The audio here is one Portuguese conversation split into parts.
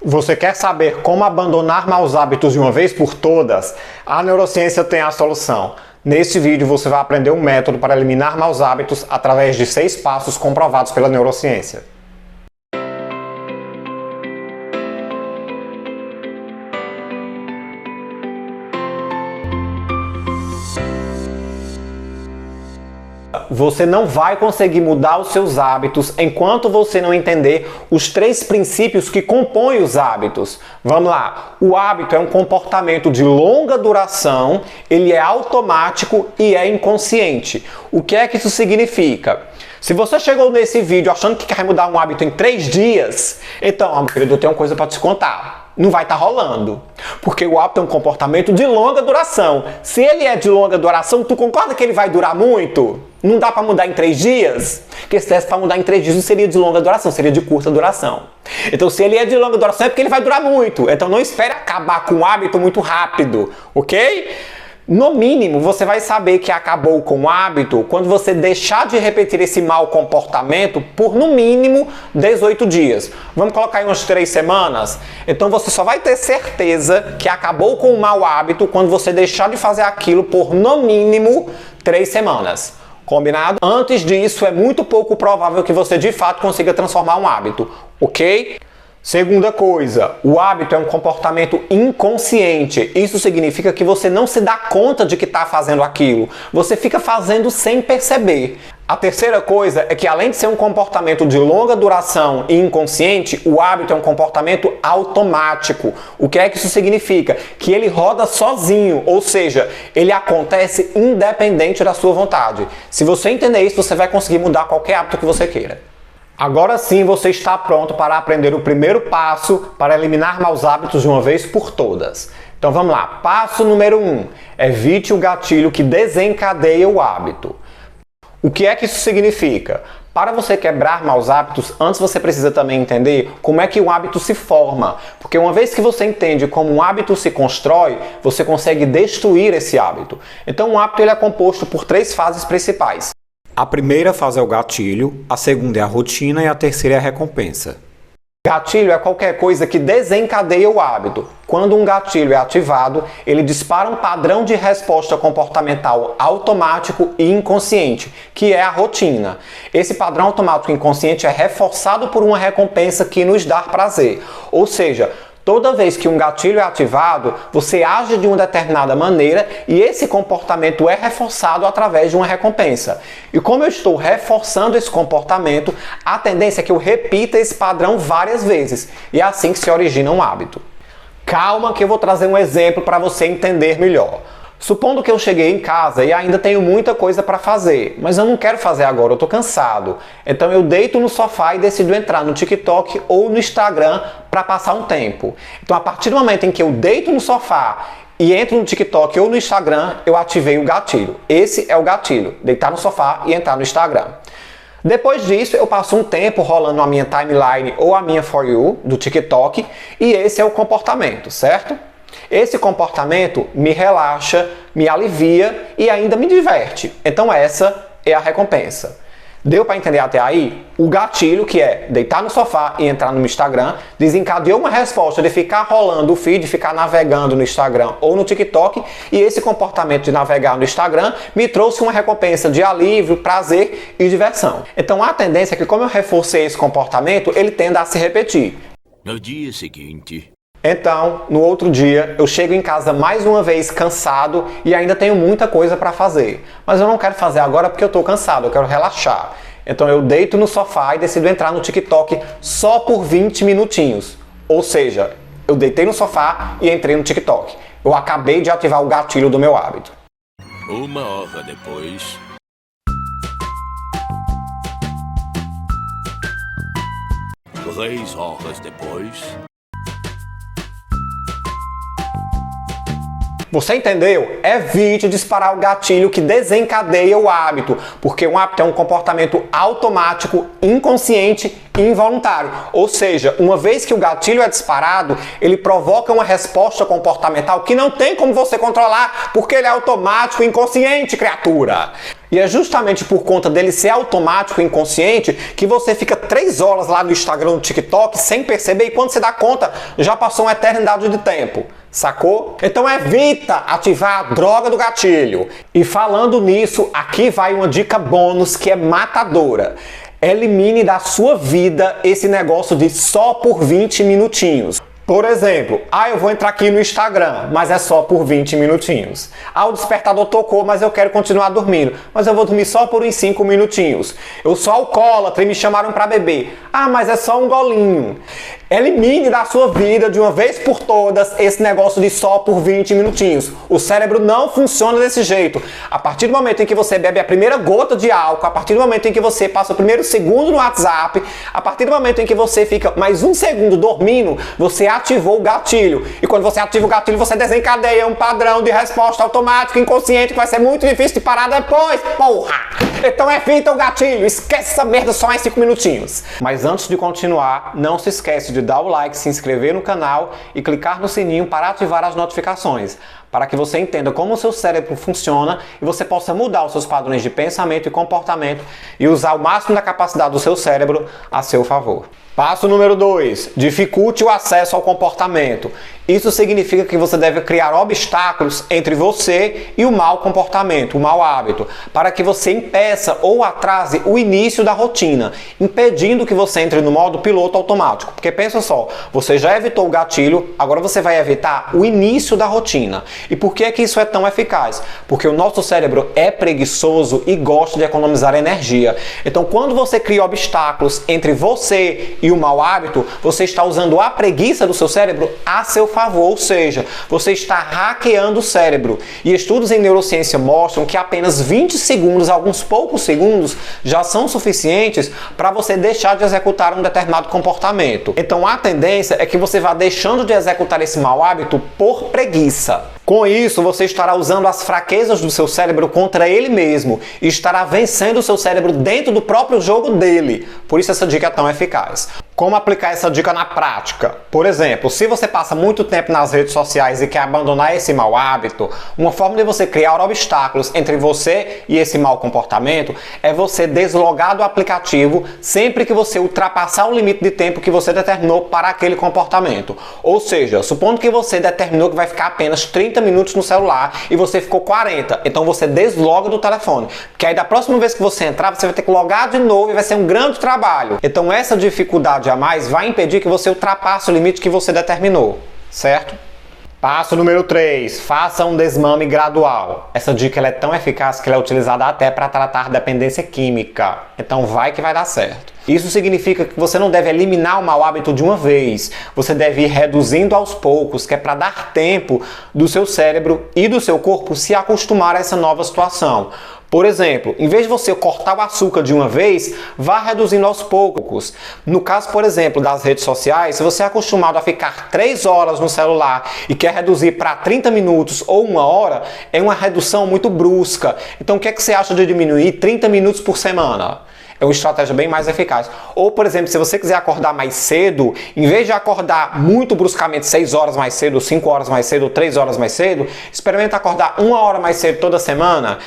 Você quer saber como abandonar maus hábitos de uma vez por todas? A neurociência tem a solução. Neste vídeo você vai aprender um método para eliminar maus hábitos através de 6 passos comprovados pela neurociência. Você não vai conseguir mudar os seus hábitos enquanto você não entender os 3 princípios que compõem os hábitos. Vamos lá. O hábito é um comportamento de longa duração, ele é automático e é inconsciente. O que é que isso significa? Se você chegou nesse vídeo achando que quer mudar um hábito em 3 dias, então, meu querido, eu tenho uma coisa para te contar. Não vai estar rolando. Porque o hábito é um comportamento de longa duração. Se ele é de longa duração, tu concorda que ele vai durar muito? Não dá para mudar em 3 dias? Porque se desse para mudar em 3 dias, não seria de longa duração, seria de curta duração. Então, se ele é de longa duração, é porque ele vai durar muito. Então, não espere acabar com o hábito muito rápido, ok? No mínimo, você vai saber que acabou com o hábito quando você deixar de repetir esse mau comportamento por, no mínimo, 18 dias. Vamos colocar aí umas 3 semanas? Então, você só vai ter certeza que acabou com o mau hábito quando você deixar de fazer aquilo por, no mínimo, 3 semanas. Combinado? Antes disso, é muito pouco provável que você, de fato, consiga transformar um hábito, ok? Segunda coisa, o hábito é um comportamento inconsciente. Isso significa que você não se dá conta de que está fazendo aquilo. Você fica fazendo sem perceber. A terceira coisa é que, além de ser um comportamento de longa duração e inconsciente, o hábito é um comportamento automático. O que é que isso significa? Que ele roda sozinho, ou seja, ele acontece independente da sua vontade. Se você entender isso, você vai conseguir mudar qualquer hábito que você queira. Agora sim você está pronto para aprender o primeiro passo para eliminar maus hábitos de uma vez por todas. Então vamos lá. Passo número 1. Evite o gatilho que desencadeia o hábito. O que é que isso significa? Para você quebrar maus hábitos, antes você precisa também entender como é que o hábito se forma. Porque uma vez que você entende como um hábito se constrói, você consegue destruir esse hábito. Então um hábito ele é composto por 3 fases principais. A primeira fase é o gatilho, a segunda é a rotina e a terceira é a recompensa. Gatilho é qualquer coisa que desencadeia o hábito. Quando um gatilho é ativado, ele dispara um padrão de resposta comportamental automático e inconsciente, que é a rotina. Esse padrão automático e inconsciente é reforçado por uma recompensa que nos dá prazer. Ou seja, toda vez que um gatilho é ativado, você age de uma determinada maneira e esse comportamento é reforçado através de uma recompensa. E como eu estou reforçando esse comportamento, a tendência é que eu repita esse padrão várias vezes. E é assim que se origina um hábito. Calma que eu vou trazer um exemplo para você entender melhor. Supondo que eu cheguei em casa e ainda tenho muita coisa para fazer, mas eu não quero fazer agora, eu estou cansado. Então eu deito no sofá e decido entrar no TikTok ou no Instagram para passar um tempo. Então a partir do momento em que eu deito no sofá e entro no TikTok ou no Instagram, eu ativei o gatilho. Esse é o gatilho, deitar no sofá e entrar no Instagram. Depois disso, eu passo um tempo rolando a minha timeline ou a minha For You do TikTok e esse é o comportamento, certo? Esse comportamento me relaxa, me alivia e ainda me diverte. Então essa é a recompensa. Deu para entender até aí? O gatilho, que é deitar no sofá e entrar no Instagram, desencadeou uma resposta de ficar rolando o feed, ficar navegando no Instagram ou no TikTok, e esse comportamento de navegar no Instagram me trouxe uma recompensa de alívio, prazer e diversão. Então a tendência é que, como eu reforcei esse comportamento, ele tenda a se repetir. No dia seguinte... Então, no outro dia, eu chego em casa mais uma vez cansado e ainda tenho muita coisa para fazer. Mas eu não quero fazer agora porque eu estou cansado, eu quero relaxar. Então eu deito no sofá e decido entrar no TikTok só por 20 minutinhos. Ou seja, eu deitei no sofá e entrei no TikTok. Eu acabei de ativar o gatilho do meu hábito. 1 hora depois... 3 horas depois... Você entendeu? Evite disparar o gatilho que desencadeia o hábito, porque um hábito é um comportamento automático, inconsciente involuntário. Ou seja, uma vez que o gatilho é disparado, ele provoca uma resposta comportamental que não tem como você controlar, porque ele é automático e inconsciente, criatura. E é justamente por conta dele ser automático e inconsciente que você fica 3 horas lá no Instagram, no TikTok, sem perceber, e quando você dá conta, já passou uma eternidade de tempo. Sacou? Então evita ativar a droga do gatilho. E falando nisso, aqui vai uma dica bônus que é matadora. Elimine da sua vida esse negócio de só por 20 minutinhos. Por exemplo, eu vou entrar aqui no Instagram, mas é só por 20 minutinhos. O despertador tocou, mas eu quero continuar dormindo, mas eu vou dormir só por uns 5 minutinhos. Eu sou alcoólatra e me chamaram para beber. Mas é só um golinho. Elimine da sua vida de uma vez por todas esse negócio de só por 20 minutinhos. O cérebro não funciona desse jeito. A partir do momento em que você bebe a primeira gota de álcool, a partir do momento em que você passa o primeiro segundo no WhatsApp, a partir do momento em que você fica mais um segundo dormindo, você ativou o gatilho. E quando você ativa o gatilho, você desencadeia um padrão de resposta automática, inconsciente, que vai ser muito difícil de parar depois, porra! Então evita o gatilho, esquece essa merda só em 5 minutinhos. Mas antes de continuar, não se esquece de dar o like, se inscrever no canal e clicar no sininho para ativar as notificações, para que você entenda como o seu cérebro funciona e você possa mudar os seus padrões de pensamento e comportamento e usar o máximo da capacidade do seu cérebro a seu favor. Passo número 2. Dificulte o acesso ao comportamento. Isso significa que você deve criar obstáculos entre você e o mau comportamento, o mau hábito, para que você impeça ou atrase o início da rotina, impedindo que você entre no modo piloto automático. Porque pensa só, você já evitou o gatilho, agora você vai evitar o início da rotina. E por que isso é tão eficaz? Porque o nosso cérebro é preguiçoso e gosta de economizar energia. Então, quando você cria obstáculos entre você e o mau hábito, você está usando a preguiça do seu cérebro a seu favor, ou seja, você está hackeando o cérebro. E estudos em neurociência mostram que apenas 20 segundos, alguns poucos segundos, já são suficientes para você deixar de executar um determinado comportamento. Então a tendência é que você vá deixando de executar esse mau hábito por preguiça. Com isso, você estará usando as fraquezas do seu cérebro contra ele mesmo e estará vencendo o seu cérebro dentro do próprio jogo dele. Por isso essa dica é tão eficaz. Como aplicar essa dica na prática? Por exemplo, se você passa muito tempo nas redes sociais e quer abandonar esse mau hábito, uma forma de você criar obstáculos entre você e esse mau comportamento é você deslogar do aplicativo sempre que você ultrapassar o limite de tempo que você determinou para aquele comportamento. Ou seja, supondo que você determinou que vai ficar apenas 30 minutos no celular e você ficou 40, então você desloga do telefone. Porque aí da próxima vez que você entrar, você vai ter que logar de novo e vai ser um grande trabalho. Então essa dificuldade a mais vai impedir que você ultrapasse o limite que você determinou, certo? Passo número 3. Faça um desmame gradual. Essa dica ela é tão eficaz que ela é utilizada até para tratar dependência química. Então vai que vai dar certo. Isso significa que você não deve eliminar o mau hábito de uma vez. Você deve ir reduzindo aos poucos, que é para dar tempo do seu cérebro e do seu corpo se acostumar a essa nova situação. Por exemplo, em vez de você cortar o açúcar de uma vez, vá reduzindo aos poucos. No caso, por exemplo, das redes sociais, se você é acostumado a ficar 3 horas no celular e quer reduzir para 30 minutos ou 1 hora, é uma redução muito brusca. Então, o que é que você acha de diminuir 30 minutos por semana? É uma estratégia bem mais eficaz. Ou, por exemplo, se você quiser acordar mais cedo, em vez de acordar muito bruscamente 6 horas mais cedo, 5 horas mais cedo, 3 horas mais cedo, experimenta acordar 1 hora mais cedo toda semana.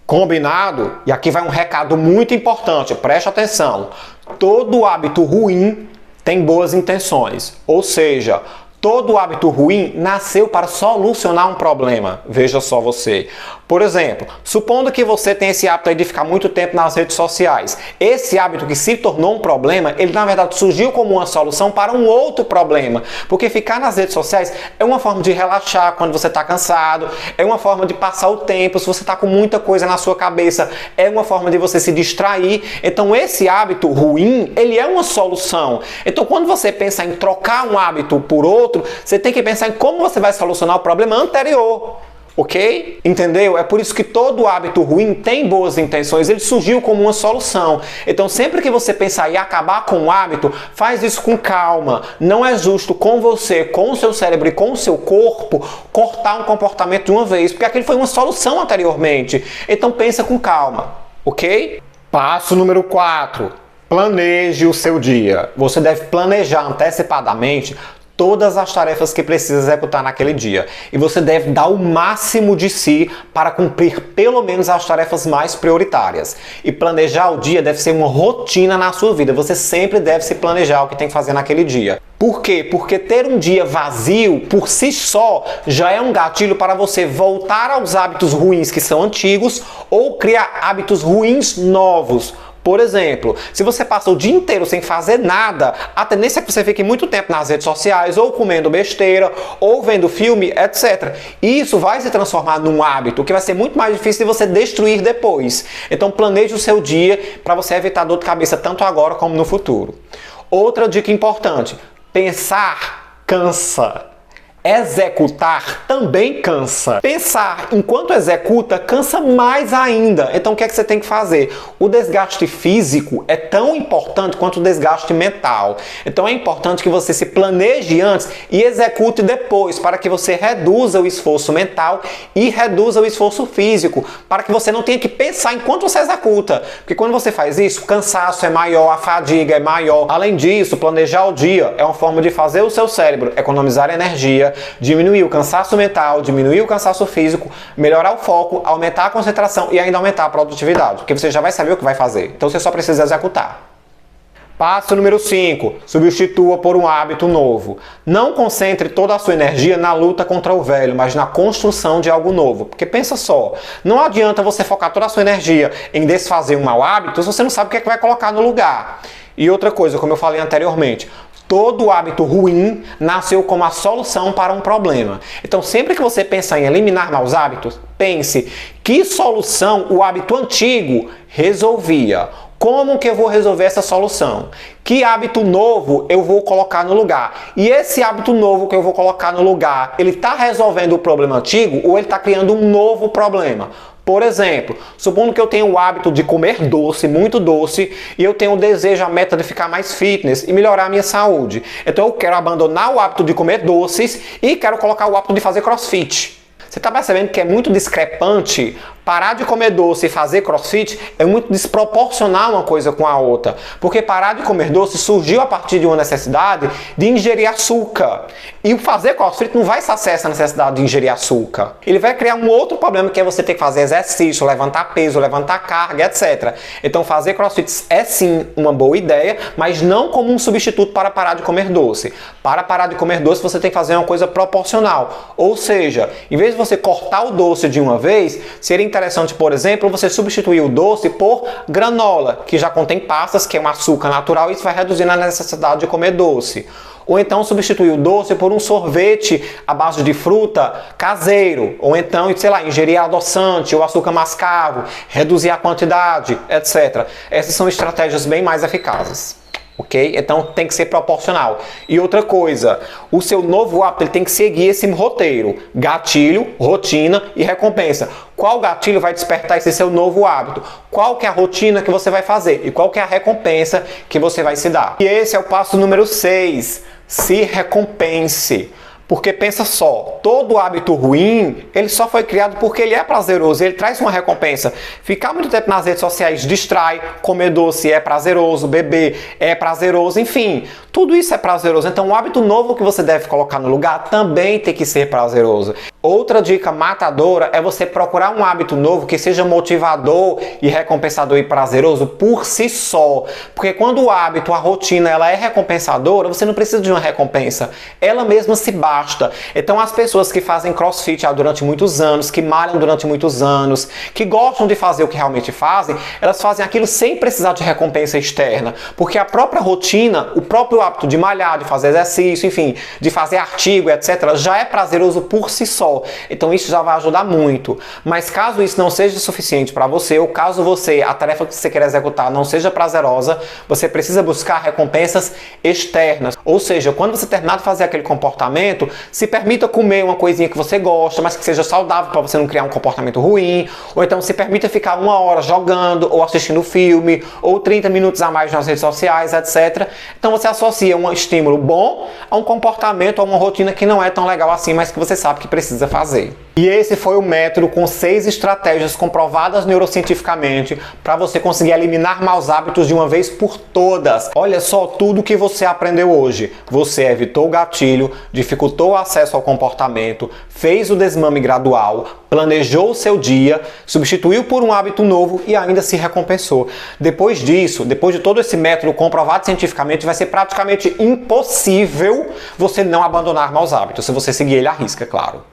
Combinado? E aqui vai um recado muito importante, preste atenção. Todo hábito ruim tem boas intenções, ou seja, todo hábito ruim nasceu para solucionar um problema. Veja só você. Por exemplo, supondo que você tem esse hábito aí de ficar muito tempo nas redes sociais. Esse hábito que se tornou um problema, ele na verdade surgiu como uma solução para um outro problema. Porque ficar nas redes sociais é uma forma de relaxar quando você está cansado, é uma forma de passar o tempo, se você está com muita coisa na sua cabeça, é uma forma de você se distrair. Então esse hábito ruim, ele é uma solução. Então quando você pensa em trocar um hábito por outro, você tem que pensar em como você vai solucionar o problema anterior. Ok? Entendeu? É por isso que todo hábito ruim tem boas intenções, ele surgiu como uma solução. Então sempre que você pensar em acabar com um hábito, faz isso com calma. Não é justo com você, com o seu cérebro e com o seu corpo, cortar um comportamento de uma vez, porque aquele foi uma solução anteriormente. Então pensa com calma, ok? Passo número 4. Planeje o seu dia. Você deve planejar antecipadamente todas as tarefas que precisa executar naquele dia. E você deve dar o máximo de si para cumprir pelo menos as tarefas mais prioritárias. E planejar o dia deve ser uma rotina na sua vida. Você sempre deve se planejar o que tem que fazer naquele dia. Por quê? Porque ter um dia vazio por si só já é um gatilho para você voltar aos hábitos ruins que são antigos ou criar hábitos ruins novos. Por exemplo, se você passa o dia inteiro sem fazer nada, a tendência é que você fique muito tempo nas redes sociais, ou comendo besteira, ou vendo filme, etc. E isso vai se transformar num hábito que vai ser muito mais difícil de você destruir depois. Então planeje o seu dia para você evitar dor de cabeça tanto agora como no futuro. Outra dica importante: pensar cansa. Executar também cansa. Pensar enquanto executa cansa mais ainda. Então o que é que você tem que fazer? O desgaste físico é tão importante quanto o desgaste mental. Então é importante que você se planeje antes e execute depois, para que você reduza o esforço mental e reduza o esforço físico, para que você não tenha que pensar enquanto você executa. Porque quando você faz isso, o cansaço é maior, a fadiga é maior. Além disso, planejar o dia é uma forma de fazer o seu cérebro economizar energia, diminuir o cansaço mental, diminuir o cansaço físico, melhorar o foco, aumentar a concentração e ainda aumentar a produtividade, porque você já vai saber o que vai fazer, então você só precisa executar. Passo número 5, substitua por um hábito novo. Não concentre toda a sua energia na luta contra o velho, mas na construção de algo novo. Porque pensa só, não adianta você focar toda a sua energia em desfazer um mau hábito se você não sabe o que é que vai colocar no lugar. E outra coisa, como eu falei anteriormente, todo hábito ruim nasceu como a solução para um problema. Então, sempre que você pensar em eliminar maus hábitos, pense: que solução o hábito antigo resolvia? Como que eu vou resolver essa solução? Que hábito novo eu vou colocar no lugar? E esse hábito novo que eu vou colocar no lugar, ele está resolvendo o problema antigo ou ele está criando um novo problema? Por exemplo, supondo que eu tenho o hábito de comer doce, muito doce, e eu tenho o desejo, a meta de ficar mais fitness e melhorar a minha saúde. Então eu quero abandonar o hábito de comer doces e quero colocar o hábito de fazer crossfit. Você está percebendo que é muito discrepante? Parar de comer doce e fazer crossfit é muito desproporcional uma coisa com a outra. Porque parar de comer doce surgiu a partir de uma necessidade de ingerir açúcar. E o fazer crossfit não vai saciar essa necessidade de ingerir açúcar. Ele vai criar um outro problema, que é você ter que fazer exercício, levantar peso, levantar carga, etc. Então fazer crossfit é sim uma boa ideia, mas não como um substituto para parar de comer doce. Para parar de comer doce você tem que fazer uma coisa proporcional. Ou seja, em vez de você cortar o doce de uma vez, seria interessante, por exemplo, você substituir o doce por granola, que já contém passas, que é um açúcar natural, e isso vai reduzindo a necessidade de comer doce. Ou então substituir o doce por um sorvete à base de fruta caseiro. Ou então, sei lá, ingerir adoçante ou açúcar mascavo, reduzir a quantidade, etc. Essas são estratégias bem mais eficazes. Ok? Então tem que ser proporcional. E outra coisa, o seu novo hábito ele tem que seguir esse roteiro: gatilho, rotina e recompensa. Qual gatilho vai despertar esse seu novo hábito? Qual que é a rotina que você vai fazer? E qual que é a recompensa que você vai se dar? E esse é o passo número 6. Se recompense. Porque pensa só, todo hábito ruim, ele só foi criado porque ele é prazeroso, ele traz uma recompensa. Ficar muito tempo nas redes sociais distrai, comer doce é prazeroso, beber é prazeroso, enfim, tudo isso é prazeroso. Então o hábito novo que você deve colocar no lugar também tem que ser prazeroso. Outra dica matadora é você procurar um hábito novo que seja motivador e recompensador e prazeroso por si só. Porque quando o hábito, a rotina, ela é recompensadora, você não precisa de uma recompensa. Ela mesma se basta. Então as pessoas que fazem crossfit durante muitos anos, que malham durante muitos anos, que gostam de fazer o que realmente fazem, elas fazem aquilo sem precisar de recompensa externa. Porque a própria rotina, o próprio hábito de malhar, de fazer exercício, enfim, de fazer artigo, etc., já é prazeroso por si só. Então isso já vai ajudar muito. Mas caso isso não seja suficiente para você, ou caso a tarefa que você quer executar não seja prazerosa, você precisa buscar recompensas externas. Ou seja, quando você terminar de fazer aquele comportamento, se permita comer uma coisinha que você gosta, mas que seja saudável para você não criar um comportamento ruim. Ou então se permita ficar 1 hora jogando, ou assistindo filme, ou 30 minutos a mais nas redes sociais, etc. Então você associa um estímulo bom a um comportamento, a uma rotina que não é tão legal assim, mas que você sabe que precisa precisa fazer. E esse foi o método com 6 estratégias comprovadas neurocientificamente para você conseguir eliminar maus hábitos de uma vez por todas. Olha só tudo que você aprendeu hoje. Você evitou o gatilho, dificultou o acesso ao comportamento, fez o desmame gradual, planejou o seu dia, substituiu por um hábito novo e ainda se recompensou. Depois disso, depois de todo esse método comprovado cientificamente, vai ser praticamente impossível você não abandonar maus hábitos, se você seguir ele à risca, é claro.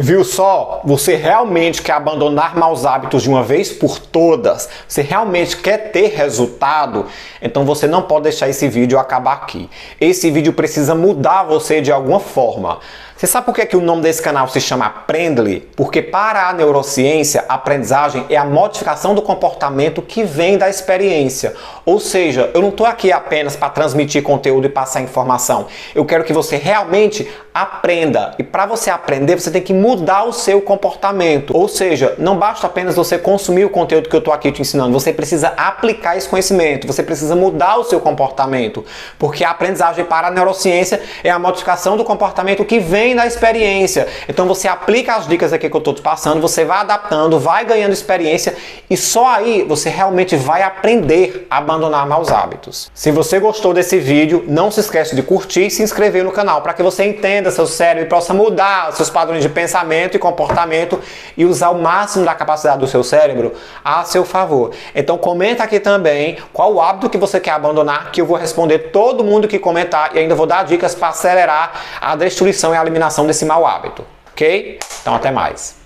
Viu só? Você realmente quer abandonar maus hábitos de uma vez por todas? Você realmente quer ter resultado? Então você não pode deixar esse vídeo acabar aqui. Esse vídeo precisa mudar você de alguma forma. Você sabe por que o nome desse canal se chama Aprendly? Porque para a neurociência, a aprendizagem é a modificação do comportamento que vem da experiência. Ou seja, eu não estou aqui apenas para transmitir conteúdo e passar informação. Eu quero que você realmente aprenda. E para você aprender, você tem que mudar o seu comportamento. Ou seja, não basta apenas você consumir o conteúdo que eu estou aqui te ensinando. Você precisa aplicar esse conhecimento. Você precisa mudar o seu comportamento. Porque a aprendizagem para a neurociência é a modificação do comportamento que vem da experiência. Então você aplica as dicas aqui que eu estou te passando, você vai adaptando, vai ganhando experiência e só aí você realmente vai aprender a abandonar maus hábitos. Se você gostou desse vídeo, não se esquece de curtir e se inscrever no canal para que você entenda seu cérebro e possa mudar seus padrões de pensamento e comportamento e usar o máximo da capacidade do seu cérebro a seu favor. Então comenta aqui também qual o hábito que você quer abandonar, que eu vou responder todo mundo que comentar e ainda vou dar dicas para acelerar a destruição e a eliminação desse mau hábito, ok? Então até mais.